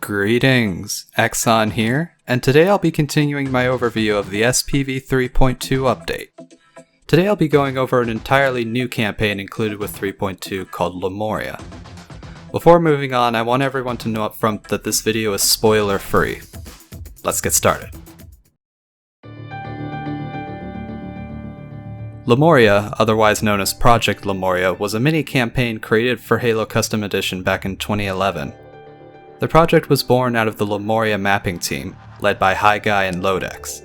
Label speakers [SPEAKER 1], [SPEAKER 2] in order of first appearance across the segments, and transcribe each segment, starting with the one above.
[SPEAKER 1] Greetings, Exxon here, and today I'll be continuing my overview of the SPV3.2 update. Today I'll be going over an entirely new campaign included with 3.2 called Lemuria. Before moving on, I want everyone to know up front that this video is spoiler free. Let's get started. Lemuria, otherwise known as Project Lemuria, was a mini-campaign created for Halo Custom Edition back in 2011. The project was born out of the Lumoria mapping team, led by High Guy and Lodex.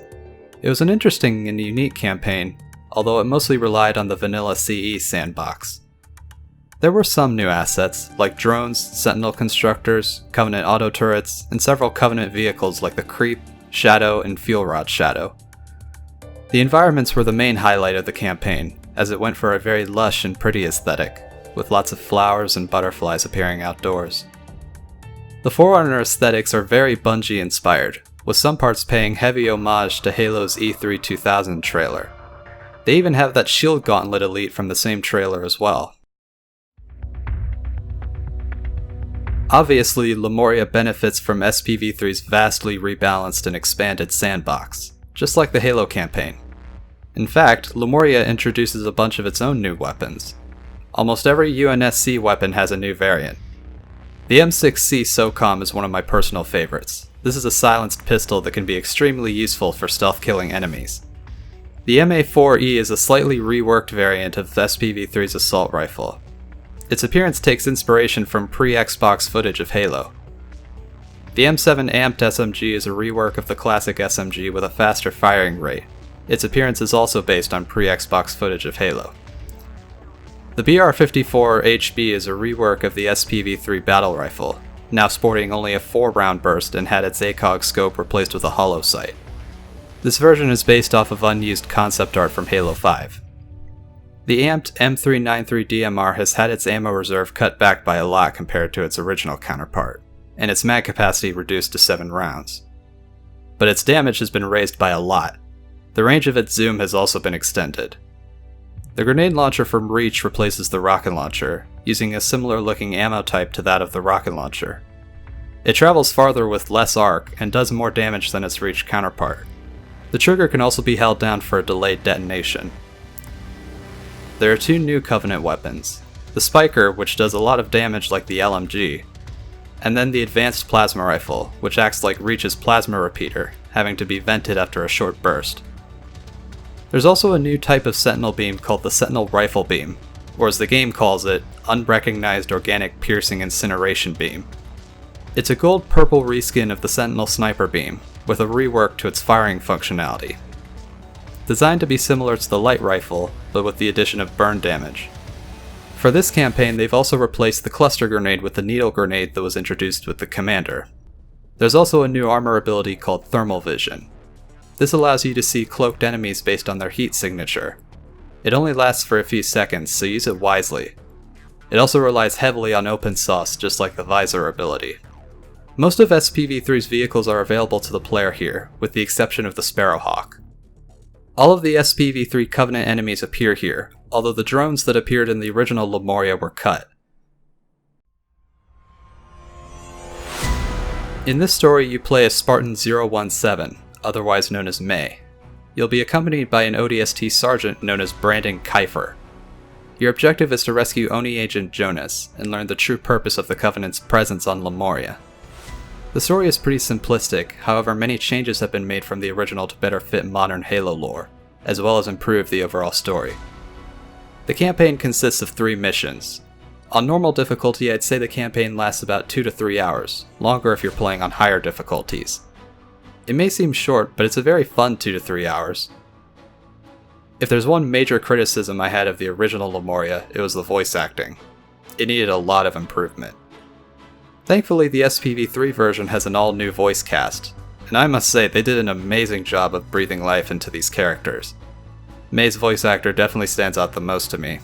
[SPEAKER 1] It was an interesting and unique campaign, although it mostly relied on the vanilla CE sandbox. There were some new assets, like drones, Sentinel constructors, Covenant auto turrets, and several Covenant vehicles like the Creep, Shadow, and Fuel Rod Shadow. The environments were the main highlight of the campaign, as it went for a very lush and pretty aesthetic, with lots of flowers and butterflies appearing outdoors. The Forerunner aesthetics are very Bungie inspired, with some parts paying heavy homage to Halo's E3 2000 trailer. They even have that shield gauntlet elite from the same trailer as well. Obviously, Lemuria benefits from SPV3's vastly rebalanced and expanded sandbox, just like the Halo campaign. In fact, Lemuria introduces a bunch of its own new weapons. Almost every UNSC weapon has a new variant. The M6C SOCOM is one of my personal favorites. This is a silenced pistol that can be extremely useful for stealth killing enemies. The MA4E is a slightly reworked variant of SPV3's assault rifle. Its appearance takes inspiration from pre-Xbox footage of Halo. The M7 Amped SMG is a rework of the classic SMG with a faster firing rate. Its appearance is also based on pre-Xbox footage of Halo. The BR-54HB is a rework of the SPV3 battle rifle, now sporting only a 4-round burst and had its ACOG scope replaced with a hollow sight. This version is based off of unused concept art from Halo 5. The amped M393 DMR has had its ammo reserve cut back by a lot compared to its original counterpart, and its mag capacity reduced to 7 rounds. But its damage has been raised by a lot. The range of its zoom has also been extended. The grenade launcher from Reach replaces the rocket launcher, using a similar looking ammo type to that of the rocket launcher. It travels farther with less arc and does more damage than its Reach counterpart. The trigger can also be held down for a delayed detonation. There are 2 new Covenant weapons, the Spiker, which does a lot of damage like the LMG, and then the Advanced Plasma Rifle, which acts like Reach's plasma repeater, having to be vented after a short burst. There's also a new type of Sentinel beam called the Sentinel Rifle Beam, or as the game calls it, Unrecognized Organic Piercing Incineration Beam. It's a gold-purple reskin of the Sentinel Sniper Beam, with a rework to its firing functionality. Designed to be similar to the light rifle, but with the addition of burn damage. For this campaign, they've also replaced the cluster grenade with the needle grenade that was introduced with the Commander. There's also a new armor ability called Thermal Vision. This allows you to see cloaked enemies based on their heat signature. It only lasts for a few seconds, so use it wisely. It also relies heavily on open sauce, just like the Visor ability. Most of SPV3's vehicles are available to the player here, with the exception of the Sparrowhawk. All of the SPV3 Covenant enemies appear here, although the drones that appeared in the original Lemuria were cut. In this story, you play as Spartan 017, otherwise known as May. You'll be accompanied by an ODST sergeant known as Brandon Kiefer. Your objective is to rescue Oni agent Jonas, and learn the true purpose of the Covenant's presence on Lemuria. The story is pretty simplistic, however many changes have been made from the original to better fit modern Halo lore, as well as improve the overall story. The campaign consists of 3 missions. On normal difficulty, I'd say the campaign lasts about 2 to 3 hours, longer if you're playing on higher difficulties. It may seem short, but it's a very fun 2 to 3 hours. If there's one major criticism I had of the original Lemuria, it was the voice acting. It needed a lot of improvement. Thankfully, the SPV3 version has an all-new voice cast, and I must say they did an amazing job of breathing life into these characters. May's voice actor definitely stands out the most to me.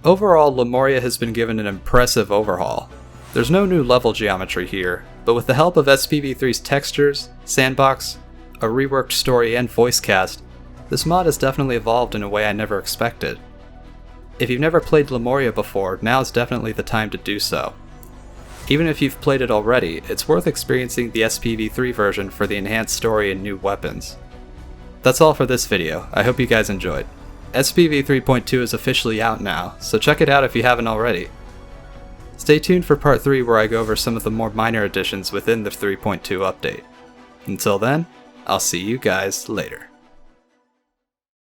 [SPEAKER 1] Overall, Lemuria has been given an impressive overhaul. There's no new level geometry here, but with the help of SPV3's textures, sandbox, a reworked story and voice cast, this mod has definitely evolved in a way I never expected. If you've never played Lemuria before, now's definitely the time to do so. Even if you've played it already, it's worth experiencing the SPV3 version for the enhanced story and new weapons. That's all for this video, I hope you guys enjoyed. SPV3.2 is officially out now, so check it out if you haven't already. Stay tuned for part 3 where I go over some of the more minor additions within the 3.2 update. Until then, I'll see you guys later.